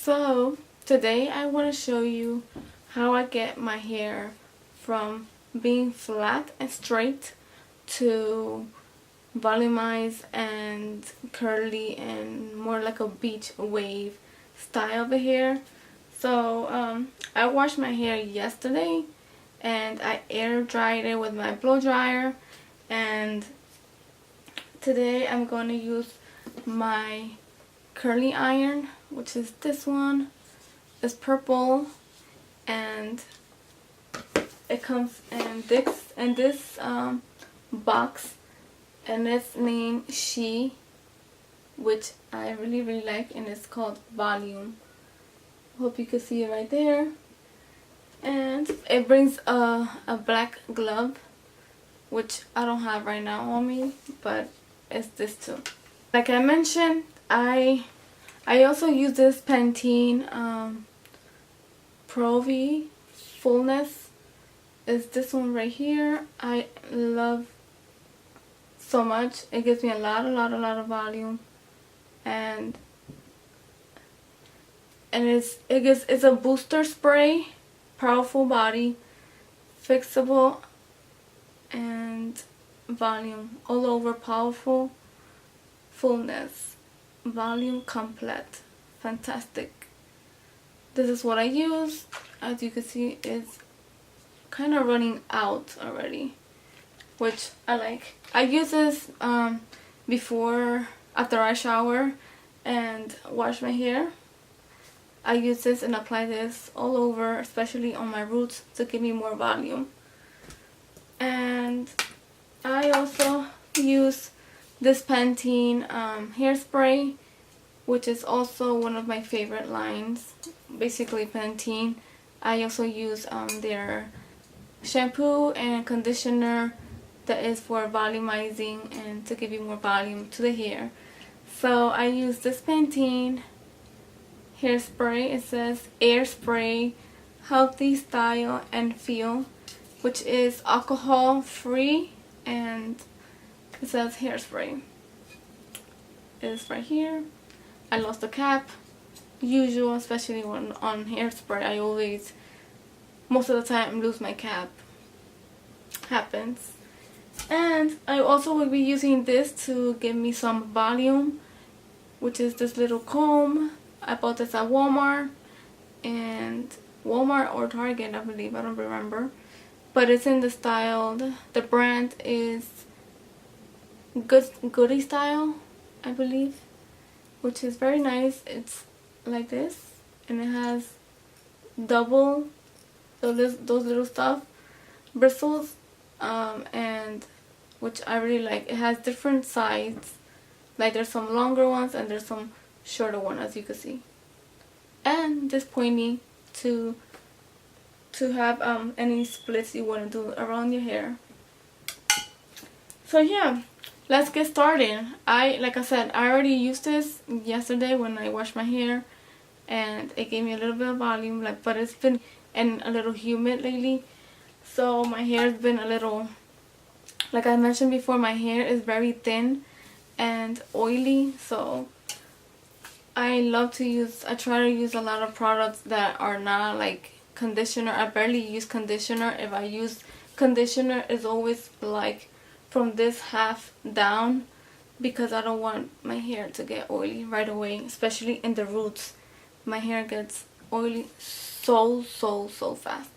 So today I want to show you how I get my hair from being flat and straight to volumize and curly and more like a beach wave style of a hair. So I washed my hair yesterday and I air dried it with my blow dryer, and today I'm going to use my curly iron, which is this one. It's purple and it comes in this box, and it's named She, which I really like, and it's called Volume. Hope you can see it right there. And it brings a black glove, which I don't have right now on me, but it's this too. Like I mentioned, I also use this Pantene Pro V Fullness. Is this one right here. I love so much. It gives me a lot of volume, and it's a booster spray, powerful body, fixable, and volume all over, powerful, fullness, volume, complete, fantastic. This is what I use. As you can see, it's kind of running out already, which I like. I use this after I shower and wash my hair. I use this and apply this all over, especially on my roots, to give me more volume. And I also use this Pantene hairspray, which is also one of my favorite lines. Basically Pantene. I also use their shampoo and conditioner that is for volumizing and to give you more volume to the hair. So I use this Pantene hairspray. It says air spray, healthy style and feel, which is alcohol free, and it says hairspray. It is right here. I lost the cap. Usual, especially when on hairspray, I always, most of the time, lose my cap. Happens. And I also will be using this to give me some volume, which is this little comb. I bought this at Walmart or Target, I believe. I don't remember. But it's in the style, the brand is Goody Style, I believe, which is very nice. It's like this, and it has double those little stuff bristles, and which I really like. It has different sides, like there's some longer ones and there's some shorter one, as you can see, and this pointy to have any splits you want to do around your hair. So yeah, let's get started. Like I said, I already used this yesterday when I washed my hair, and it gave me a little bit of volume, but it's been a little humid lately, so my hair's been a little, like I mentioned before, my hair is very thin and oily. So I try to use a lot of products that are not like conditioner. I barely use conditioner. If I use conditioner, it's always like from this half down, because I don't want my hair to get oily right away, especially in the roots. My hair gets oily so fast.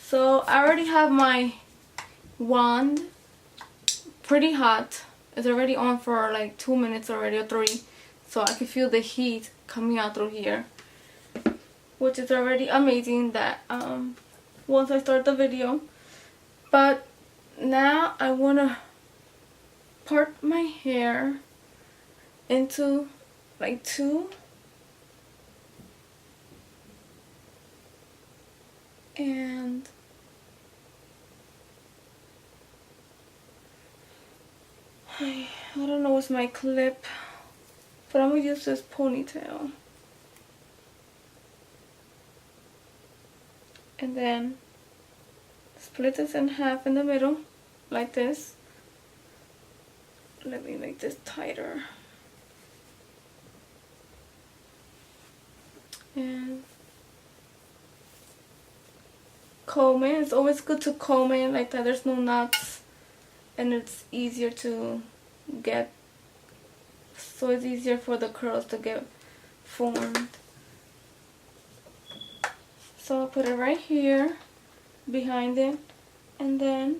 So I already have my wand pretty hot. It's already on for like 2 minutes already, or 3, so I can feel the heat coming out through here, which is already amazing that once I start the video. But now I want to part my hair into like 2, and I don't know what's my clip, but I'm gonna use this ponytail, and then split this in half in the middle like this. Let me make this tighter. And comb it. It's always good to comb it like that. There's no knots and it's easier to get. So it's easier for the curls to get formed. So I'll put it right here behind it and then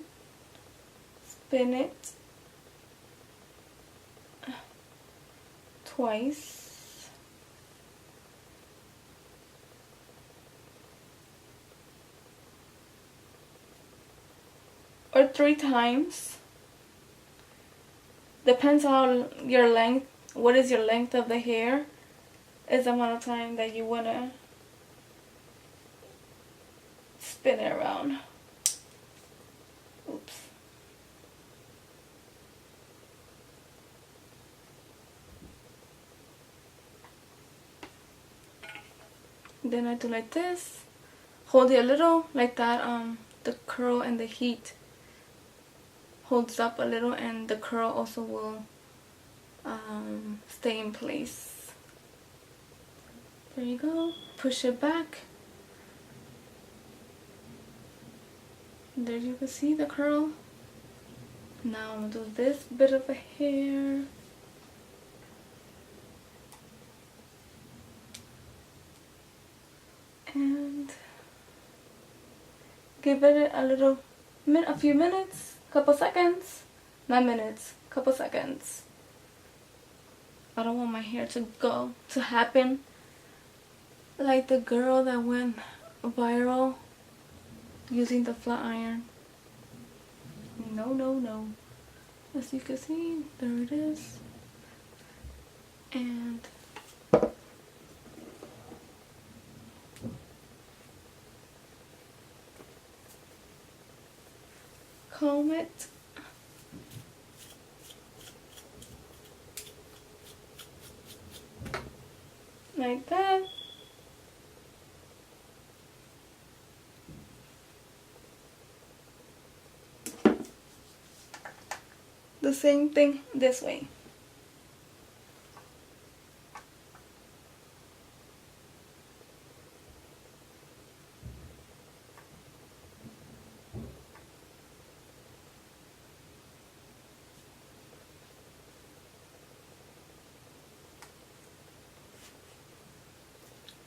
spin it twice. Or 3 times. Depends on your length. What is your length of the hair is the amount of time that you want to spin it around. Oops. Then I do like this. Hold it a little like that. The curl and the heat holds up a little, and the curl also will stay in place. There you go. Push it back. There you can see the curl. Now I'm gonna do this bit of a hair. And give it a few minutes, couple seconds, not minutes, couple seconds. I don't want my hair to happen like the girl that went viral using the flat iron. No, no, no. As you can see, there it is. And comb it. Like that. The same thing this way.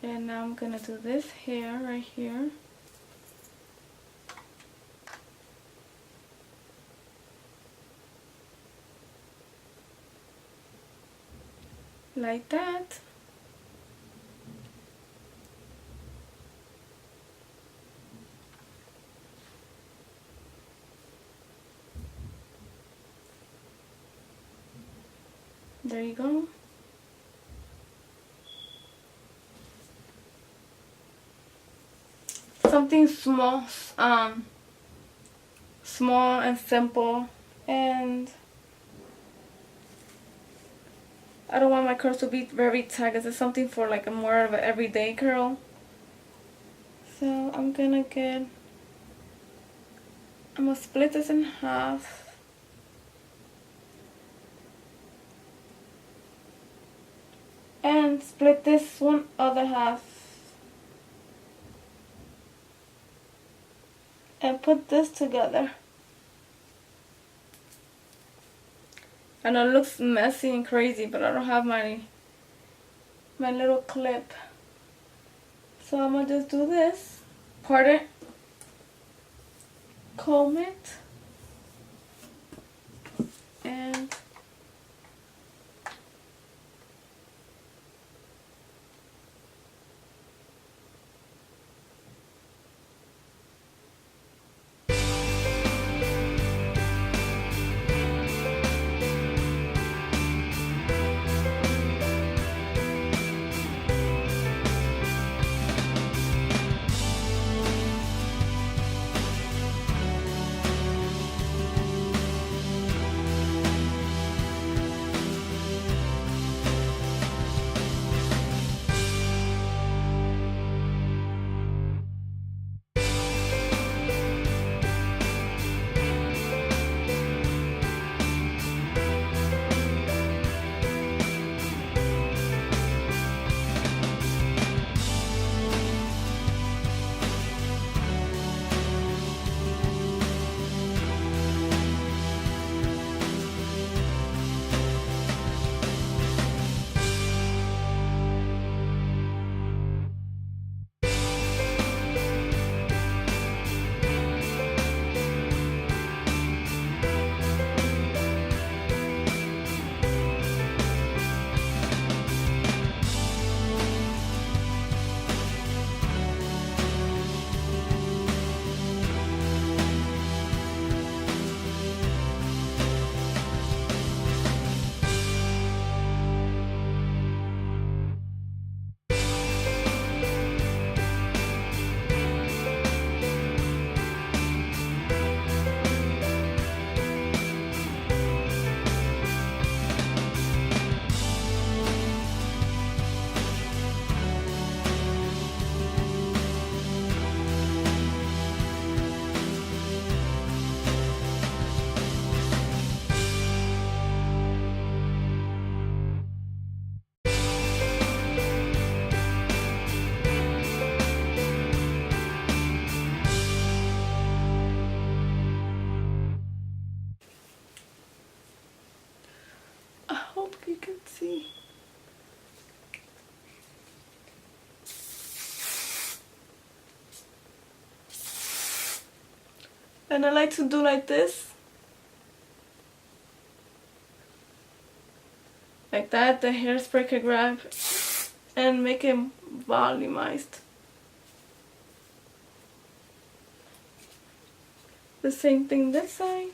And now I'm gonna do this hair right here. Like that. There you go. Something small, small and simple, and I don't want my curls to be very tight because it's something for like a more of an everyday curl. So I'm gonna split this in half. And split this one other half. And put this together. I know it looks messy and crazy, but I don't have my little clip. So I'm gonna just do this. Part it. Comb it. And And I like to do like this. Like that, the hairspray can grab and make it volumized. The same thing this side.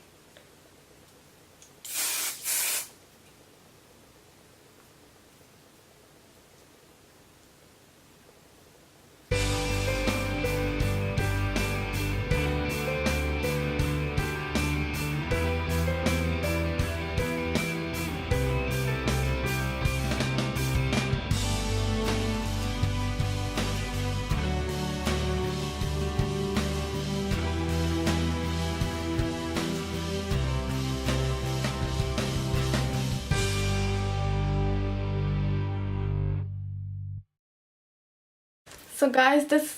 So guys, this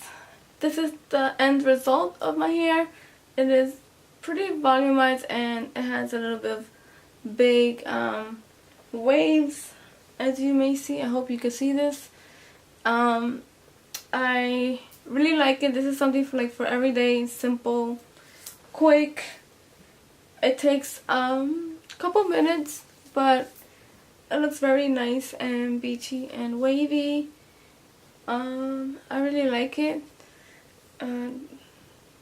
is the end result of my hair. It is pretty volumized and it has a little bit of big waves, as you may see. I hope you can see this. I really like it. This is something for everyday, simple, quick. It takes a couple minutes, but it looks very nice and beachy and wavy. I really like it.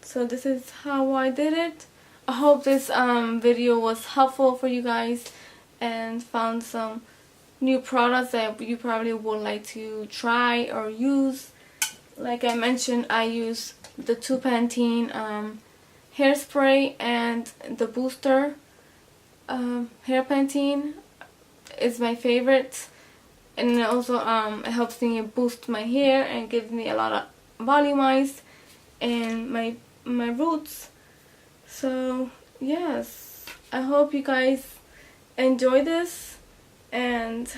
So this is how I did it. I hope this video was helpful for you guys and found some new products that you probably would like to try or use. Like I mentioned, I use the 2 Pantene hairspray and the booster hair Pantene is my favorite. And it also it helps me boost my hair and gives me a lot of volumize and my roots. So yes, I hope you guys enjoy this, and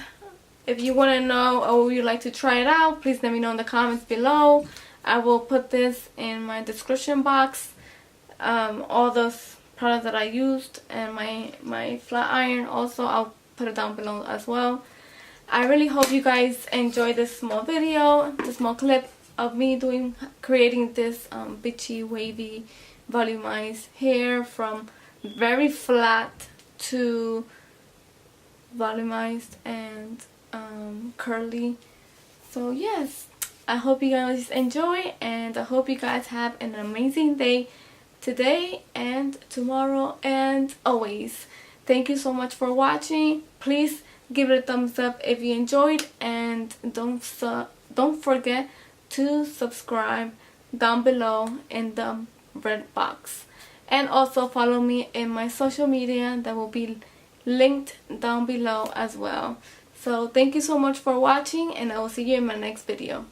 if you want to know or you'd like to try it out, please let me know in the comments below. I will put this in my description box, all those products that I used, and my flat iron also, I'll put it down below as well. I really hope you guys enjoy this small video, this small clip of me creating this beachy, wavy, volumized hair from very flat to volumized and curly. So yes, I hope you guys enjoy, and I hope you guys have an amazing day today and tomorrow and always. Thank you so much for watching. Please give it a thumbs up if you enjoyed, and don't forget to subscribe down below in the red box, and also follow me in my social media that will be linked down below as well. So thank you so much for watching, and I will see you in my next video.